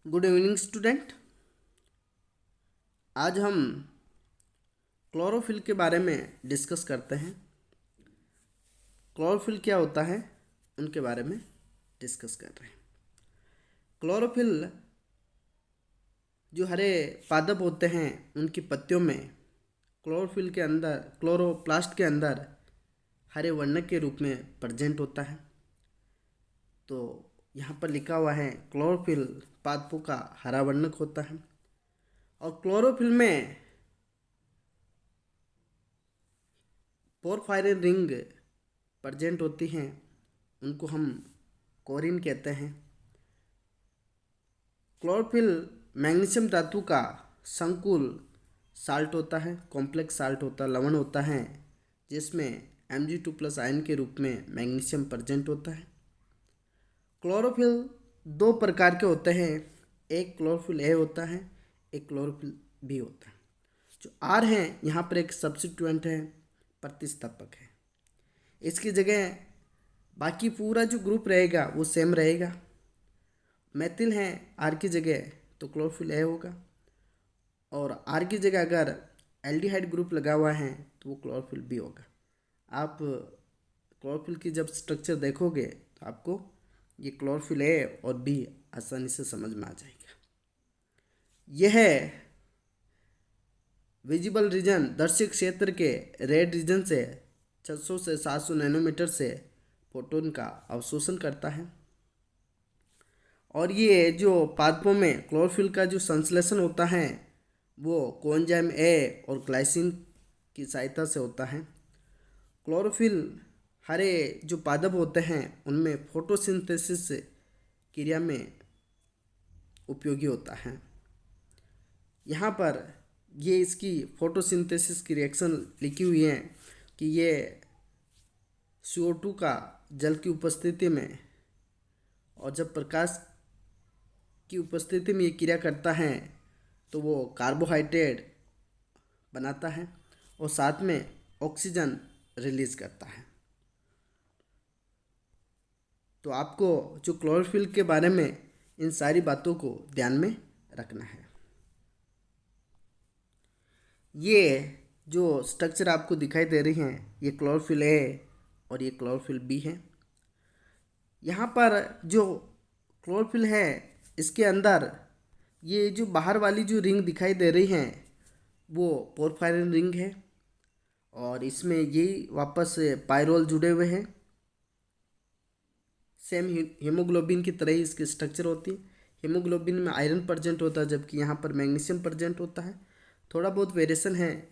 Good evening student. आज हम chlorophyll के बारे में डिस्कस करते हैं। क्लोरोफिल क्या होता है उनके बारे में डिस्कस कर रहे हैं। क्लोरोफिल जो हरे पादप होते हैं उनकी पत्तियों में क्लोरोफिल के अंदर क्लोरोप्लास्ट के अंदर हरे वर्णक के रूप में प्रेजेंट होता है। तो यहाँ पर लिखा हुआ है क्लोरोफिल पादपों का हरा वर्णक होता है और क्लोरोफिल में पोरफायरिन रिंग प्रेजेंट होती हैं, उनको हम कोरिन कहते हैं। क्लोरोफिल मैग्नीशियम धातु का संकुल साल्ट होता है, कॉम्प्लेक्स साल्ट होता है, लवण होता है, जिसमें Mg2+ आयन के रूप में मैग्नीशियम प्रेजेंट होता है। क्लोरोफिल दो प्रकार के होते हैं, एक क्लोरोफिल ए होता है, एक क्लोरोफिल बी होता है। जो आर है यहाँ पर एक सब्स्टिट्यूएंट है, प्रतिस्थापक है। इसकी जगह बाकी पूरा जो ग्रुप रहेगा वो सेम रहेगा। मैथिल है आर की जगह तो क्लोरोफिल ए होगा, और आर की जगह अगर एल्डिहाइड ग्रुप लगा हुआ है तो वो क्लोरोफिल बी होगा। आप क्लोरोफिल की जब स्ट्रक्चर देखोगे तो आपको ये क्लोरोफिल ए और बी आसानी से समझ में आ जाएगा। यह विजिबल रीजन दर्शक क्षेत्र के रेड रीजन से 600 से 700 नैनोमीटर से फोटोन का अवशोषण करता है। और ये जो पादपों में क्लोरोफिल का जो संश्लेषण होता है वो कोएंजाइम ए और ग्लाइसिन की सहायता से होता है। क्लोरोफिल हरे जो पादप होते हैं उनमें फोटोसिंथेसिस क्रिया में उपयोगी होता है। यहाँ पर ये इसकी फोटोसिंथेसिस की रिएक्शन लिखी हुई है कि ये CO2 का जल की उपस्थिति में और जब प्रकाश की उपस्थिति में ये क्रिया करता है तो वो कार्बोहाइड्रेट बनाता है और साथ में ऑक्सीजन रिलीज करता है। तो आपको जो क्लोरोफिल के बारे में इन सारी बातों को ध्यान में रखना है। ये जो स्ट्रक्चर आपको दिखाई दे रही हैं ये क्लोरोफिल ए और ये क्लोरोफिल बी है। यहाँ पर जो क्लोरोफिल है इसके अंदर ये जो बाहर वाली जो रिंग दिखाई दे रही हैं वो पोरफायरिन रिंग है, और इसमें ये वापस पायरोल जुड़े हुए हैं। सेम हीमोग्लोबिन की तरह ही इसकी स्ट्रक्चर होती है। हीमोग्लोबिन में आयरन प्रेजेंट होता है जबकि यहाँ पर मैग्नीशियम प्रेजेंट होता है। थोड़ा बहुत वेरिएशन है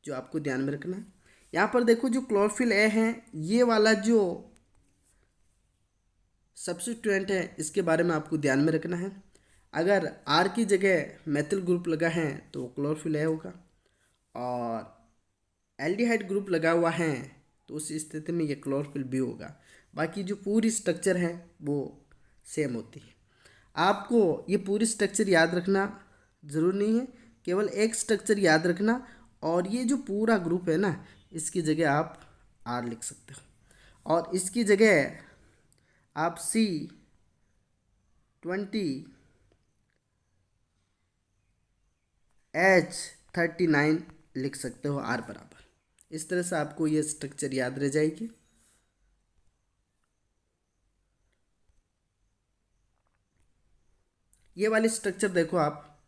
जो आपको ध्यान में रखना है। यहाँ पर देखो जो क्लोरोफिल ए है ये वाला जो सब्स्टिट्यूएंट है इसके बारे में आपको ध्यान में रखना है। अगर आर की जगह मेथिल ग्रुप लगा है तो क्लोरोफिल ए होगा, और एल्डिहाइड ग्रुप लगा हुआ है तो उस स्थिति में ये क्लोरोफिल बी होगा। बाकी जो पूरी स्ट्रक्चर है वो सेम होती है। आपको ये पूरी स्ट्रक्चर याद रखना ज़रूरी नहीं है, केवल एक स्ट्रक्चर याद रखना, और ये जो पूरा ग्रुप है ना इसकी जगह आप आर लिख सकते हो और इसकी जगह आप C20H39 लिख सकते हो आर बराबर। इस तरह से आपको ये स्ट्रक्चर याद रह जाएगी। ये वाली स्ट्रक्चर देखो आप,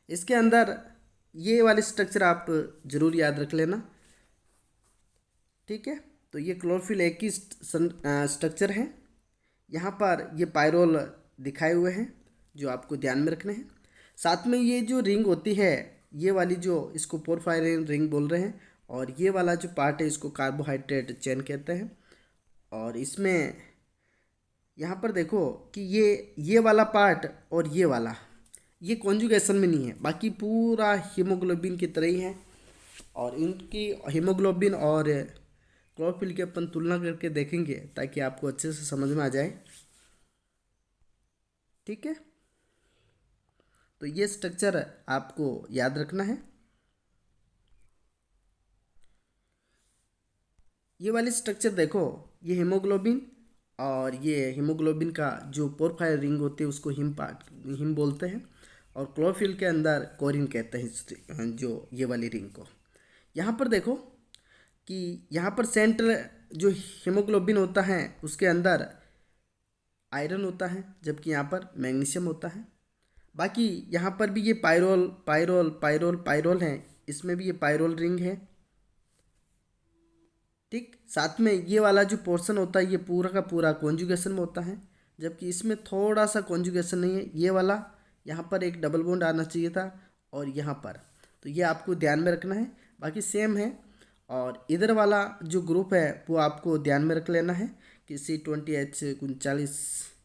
इसके अंदर ये वाली स्ट्रक्चर आप जरूर याद रख लेना, ठीक है। तो ये क्लोरोफिल एक ही स्ट्रक्चर है। यहाँ पर ये पायरोल दिखाए हुए हैं जो आपको ध्यान में रखने हैं। साथ में ये जो रिंग होती है ये वाली जो इसको पोरफायरिन रिंग बोल रहे हैं, और ये वाला जो पार्ट है इसको कार्बोहाइड्रेट चेन कहते हैं। और इसमें यहाँ पर देखो कि ये वाला पार्ट और ये वाला ये कॉन्जुगेशन में नहीं है, बाकी पूरा हीमोग्लोबिन की तरह ही है। और इनकी हीमोग्लोबिन और क्लोरोफिल की अपन तुलना करके देखेंगे ताकि आपको अच्छे से समझ में आ जाए, ठीक है। तो ये स्ट्रक्चर आपको याद रखना है। ये वाली स्ट्रक्चर देखो, ये हीमोग्लोबिन और ये हीमोग्लोबिन का जो पोरफायर रिंग होती है उसको हिम बोलते हैं, और क्लोरोफिल के अंदर कोरिन कहते हैं जो ये वाली रिंग को। यहाँ पर देखो कि यहाँ पर सेंट्रल जो हीमोग्लोबिन होता है उसके अंदर आयरन होता है, जबकि यहाँ पर मैग्नीशियम होता है। बाकी यहाँ पर भी ये पायरोल पायरोल पायरोल पायरोल है, इसमें भी ये पायरोल रिंग है। ठीक, साथ में ये वाला जो पोर्शन होता है ये पूरा का पूरा कॉन्जुगेशन में होता है, जबकि इसमें थोड़ा सा कॉन्जुगेशन नहीं है। ये वाला यहाँ पर एक डबल बॉन्ड आना चाहिए था, और यहाँ पर, तो ये आपको ध्यान में रखना है। बाकी सेम है। और इधर वाला जो ग्रुप है वो आपको ध्यान में रख लेना है कि C20H39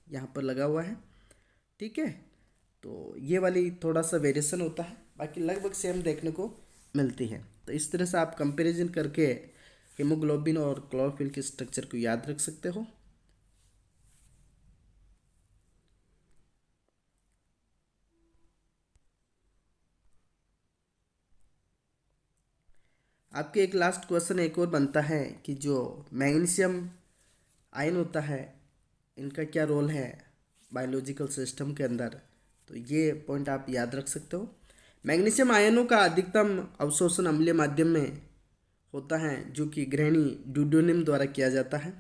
यहाँ पर लगा हुआ है। ठीक है, तो ये वाली थोड़ा सा वेरिएशन होता है, बाकी लगभग सेम देखने को मिलती है। तो इस तरह से आप कंपैरिजन करके हीमोग्लोबिन और क्लोरोफिल के स्ट्रक्चर को याद रख सकते हो। आपके एक लास्ट क्वेश्चन एक और बनता है कि जो मैग्नीशियम आयन होता है इनका क्या रोल है बायोलॉजिकल सिस्टम के अंदर, तो ये पॉइंट आप याद रख सकते हो। मैग्नीशियम आयनों का अधिकतम अवशोषण अम्लीय माध्यम में होता है, जो कि गृहिणी ड्यूडेनियम द्वारा किया जाता है।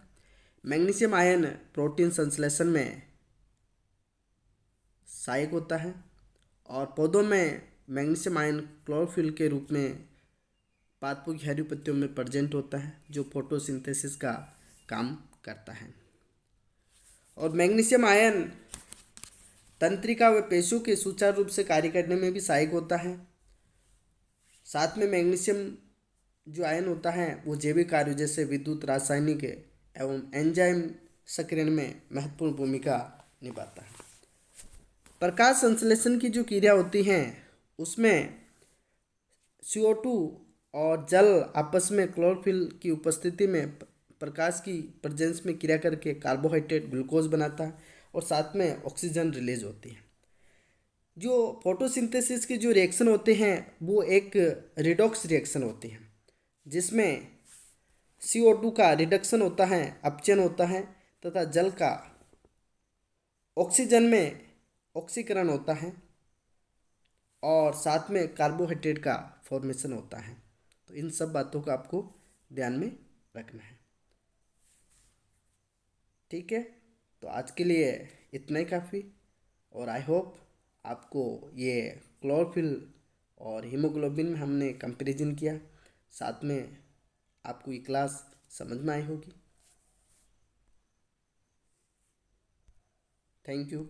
मैग्नीशियम आयन प्रोटीन संश्लेषण में सहायक होता है, और पौधों में मैग्नीशियम आयन क्लोरोफिल के रूप में पादपों की हरी पत्तियों में प्रेजेंट होता है, जो फोटोसिंथेसिस का काम करता है। और मैग्नीशियम आयन तंत्रिका व पेशियों के सुचारू रूप से कार्य करने में भी सहायक होता है। साथ में मैग्नीशियम जो आयन होता है वो जैविक कार्य जैसे विद्युत, रासायनिक एवं एंजाइम सक्रियण में महत्वपूर्ण भूमिका निभाता है। प्रकाश संश्लेषण की जो क्रिया होती हैं उसमें CO2 और जल आपस में क्लोरोफिल की उपस्थिति में प्रकाश की प्रेजेंस में क्रिया करके कार्बोहाइड्रेट ग्लूकोज बनाता है, और साथ में ऑक्सीजन रिलीज होती है। जो फोटोसिंथेसिस के जो रिएक्शन होते हैं वो एक रिडॉक्स रिएक्शन होती हैं, जिसमें CO2 का रिडक्शन होता है, अपचयन होता है, तथा जल का ऑक्सीजन में ऑक्सीकरण होता है, और साथ में कार्बोहाइड्रेट का फॉर्मेशन होता है। तो इन सब बातों को आपको ध्यान में रखना है। ठीक है, तो आज के लिए इतना ही काफ़ी, और आई होप आपको ये क्लोरोफिल और हीमोग्लोबिन में हमने कंपैरिजन किया, साथ में आपको ये क्लास समझ में आई होगी। Thank you.